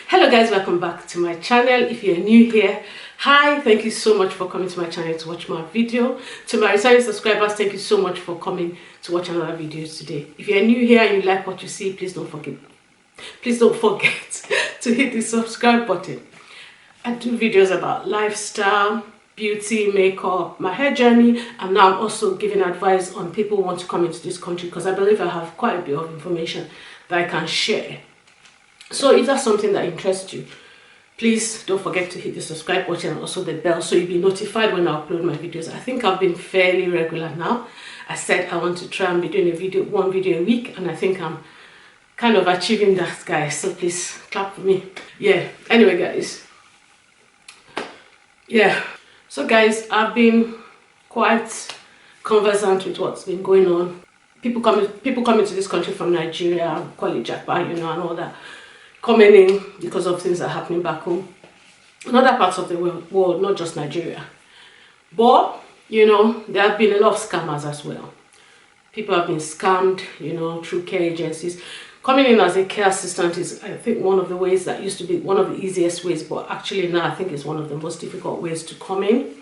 Hello guys, welcome back to my channel. If you're new here, hi, thank you so much for coming to my channel to watch my video. To my returning subscribers, thank you so much for coming to watch another video today. If you're new here and you like what you see, please don't forget to hit the subscribe button. I do videos about lifestyle, beauty, makeup, my hair journey, and now I'm also giving advice on people who want to come into this country because I believe I have quite a bit of information that I can share. So if that's something that interests you, please don't forget to hit the subscribe button and also the bell so you'll be notified when I upload my videos. I think I've been fairly regular now. I said I want to try and be doing one video a week, and I think I'm kind of achieving that, guys. So please clap for me. Yeah, anyway guys. Yeah, so guys, I've been quite conversant with what's been going on. People coming to this country from Nigeria, call it Japan, and all that, coming in because of things that are happening back home in other parts of the world, not just Nigeria. But there have been a lot of scammers as well. People have been scammed, through care agencies. Coming in as a care assistant is, I think, one of the ways that used to be one of the easiest ways, but actually now I think it's one of the most difficult ways to come in.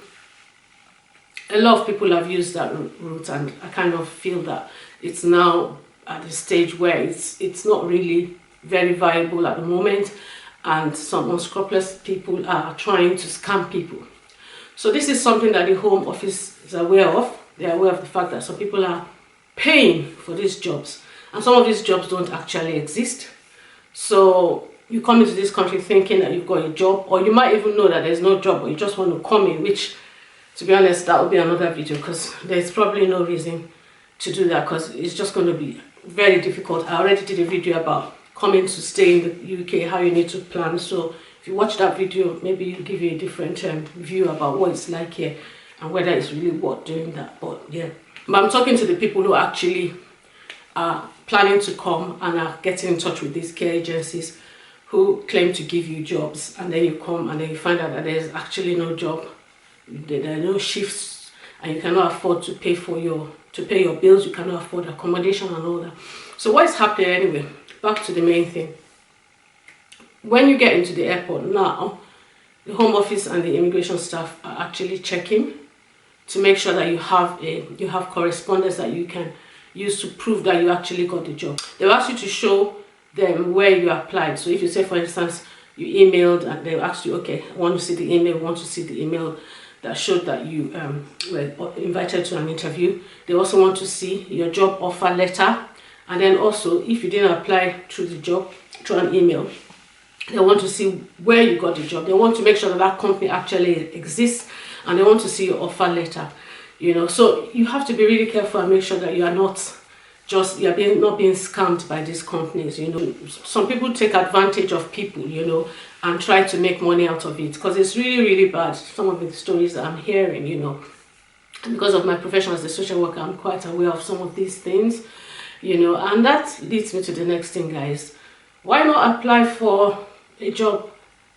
A lot of people have used that route, and I kind of feel that it's now at a stage where it's not really very viable at the moment, and some unscrupulous people are trying to scam people. So this is something that the Home Office is aware of. They're aware of the fact that some people are paying for these jobs, and some of these jobs don't actually exist. So you come into this country thinking that you've got a job, or you might even know that there's no job, but you just want to come in, which, to be honest, that will be another video because there's probably no reason to do that because it's just going to be very difficult. I already did a video about coming to stay in the UK, how you need to plan. So if you watch that video, maybe it'll give you a different view about what it's like here and whether it's really worth doing that. But yeah, but I'm talking to the people who actually are planning to come and are getting in touch with these care agencies who claim to give you jobs, and then you come and then you find out that there's actually no job, there are no shifts, and you cannot afford to pay your bills, you cannot afford accommodation and all that. So what is happening anyway? Back to the main thing. When you get into the airport now, the Home Office and the immigration staff are actually checking to make sure that you have correspondence that you can use to prove that you actually got the job. They'll ask you to show them where you applied. So if you say, for instance, you emailed, and they'll ask you, okay, I want to see the email, that showed that you were invited to an interview. They also want to see your job offer letter. And then also, if you didn't apply through the job, through an email, they want to see where you got the job. They want to make sure that that company actually exists, and they want to see your offer letter. So you have to be really careful and make sure that you are not being scammed by these companies. Some people take advantage of people, and try to make money out of it because it's really, really bad. Some of the stories that I'm hearing, and because of my profession as a social worker, I'm quite aware of some of these things. And that leads me to the next thing, guys. Why not apply for a job?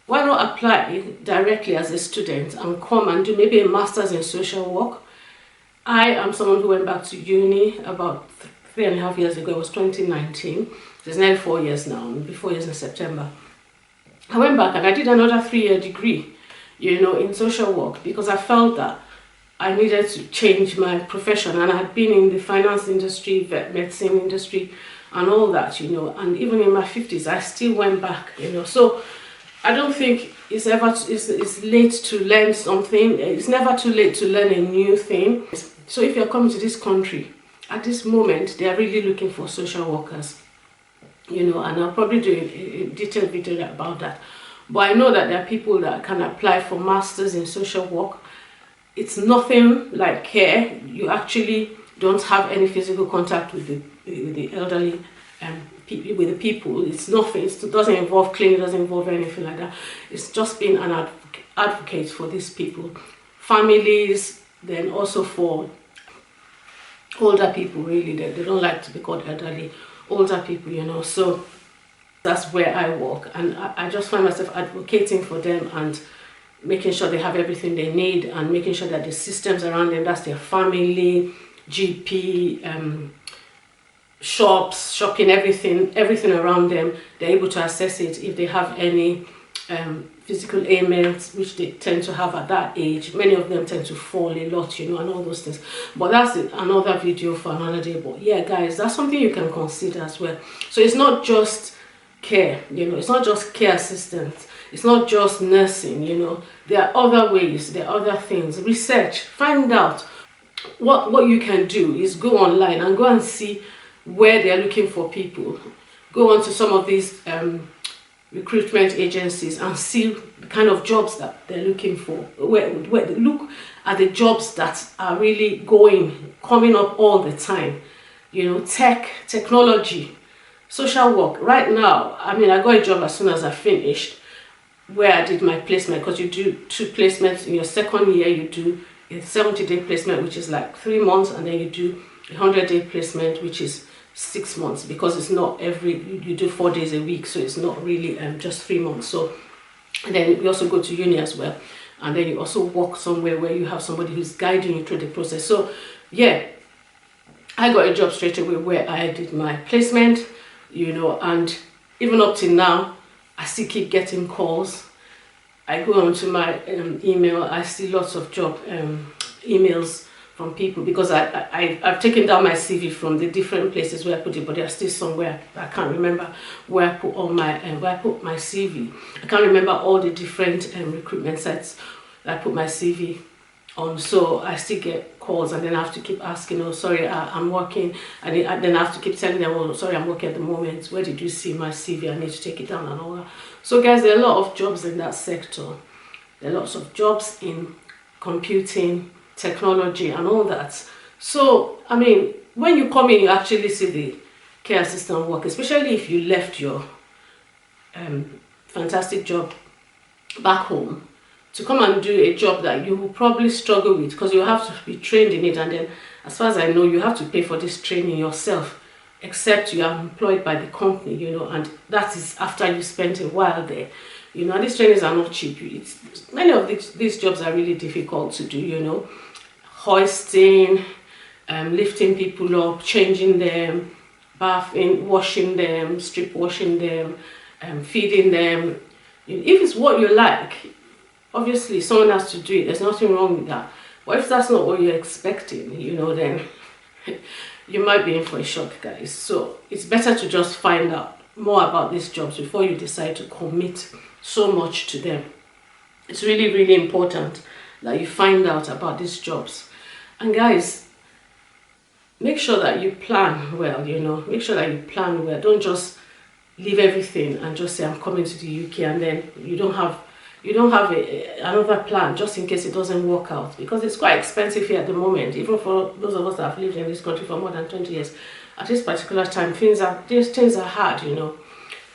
Why not apply directly as a student and come and do maybe a master's in social work? I am someone who went back to uni about 3.5 years ago. It was 2019. It's nearly 4 years now. It'll be 4 years in September. I went back and I did another 3-year degree, in social work because I felt that I needed to change my profession, and I had been in the finance industry, vet medicine industry and all that, and even in my 50s I still went back, so I don't think it's late to learn something. It's never too late to learn a new thing. So if you're coming to this country at this moment, they are really looking for social workers, and I'll probably do a detailed video about that. But I know that there are people that can apply for masters in social work. It's nothing like care. You actually don't have any physical contact with the elderly with the people. It's nothing. It doesn't involve cleaning, it doesn't involve anything like that. It's just being an advocate for these people, families, then also for older people. Really, they don't like to be called elderly, older people, so that's where I work, and I just find myself advocating for them and making sure they have everything they need, and making sure that the systems around them, that's their family, GP, shops, shopping, everything around them. They're able to access it if they have any physical ailments, which they tend to have at that age. Many of them tend to fall a lot, you know, and all those things. But that's another video for another day. But yeah, guys, that's something you can consider as well. So it's not just care, you know, it's not just care assistance, it's not just nursing, you know. There are other ways, there are other things. Research, find out what you can do is go online and go and see where they're looking for people. Go on to some of these recruitment agencies and see the kind of jobs that they're looking for. Where look at the jobs that are really coming up all the time. You know, technology, social work. Right now, I mean, I got a job as soon as I finished, where I did my placement, because you do 2 placements in your second year. You do a 70-day placement, which is like 3 months, and then you do a 100-day placement, which is 6 months, because it's not you do 4 days a week, so it's not really just 3 months. So, and then you also go to uni as well, and then you also work somewhere where you have somebody who's guiding you through the process. So yeah, I got a job straight away where I did my placement, you know, and even up to now, I still keep getting calls. I go onto my email, I see lots of job emails from people, because I've taken down my CV from the different places where I put it, but there's still somewhere I can't remember where I put all my where I put my CV. I can't remember all the different recruitment sites that I put my CV on. So I still get calls, and then I have to keep asking, oh sorry, I'm working, and then I have to keep telling them, oh sorry, I'm working at the moment, where did you see my CV? I need to take it down and all that. So guys, there are a lot of jobs in that sector. There are lots of jobs in computing, technology, and all that. So I mean, when you come in, you actually see the care assistant work, especially if you left your fantastic job back home to come and do a job that you will probably struggle with, because you have to be trained in it, and then as far as I know, you have to pay for this training yourself, except you are employed by the company, you know, and that is after you spent a while there, you know. And these trainings are not cheap. Many of these jobs are really difficult to do, you know. Hoisting, lifting people up, changing them, bathing, washing them, strip washing them, feeding them. If it's what you like, obviously someone has to do it. There's nothing wrong with that. But if that's not what you're expecting, you know, then you might be in for a shock, guys. So it's better to just find out more about these jobs before you decide to commit so much to them. It's really, really important that you find out about these jobs. And guys, make sure that you plan well, you know. Make sure that you plan well. Don't just leave everything and just say, I'm coming to the UK, and then you don't have another plan just in case it doesn't work out, because it's quite expensive here at the moment. Even for those of us that have lived in this country for more than 20 years, at this particular time, things are hard, you know.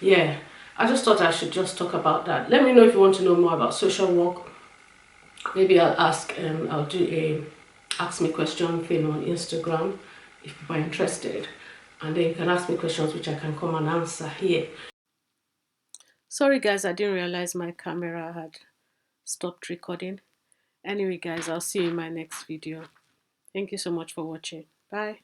Yeah, I just thought I should just talk about that. Let me know if you want to know more about social work. Maybe I'll do a ask me question thing on Instagram if people are interested, and then you can ask me questions which I can come and answer here. Sorry guys, I didn't realize my camera had stopped recording. Anyway guys, I'll see you in my next video. Thank you so much for watching. Bye.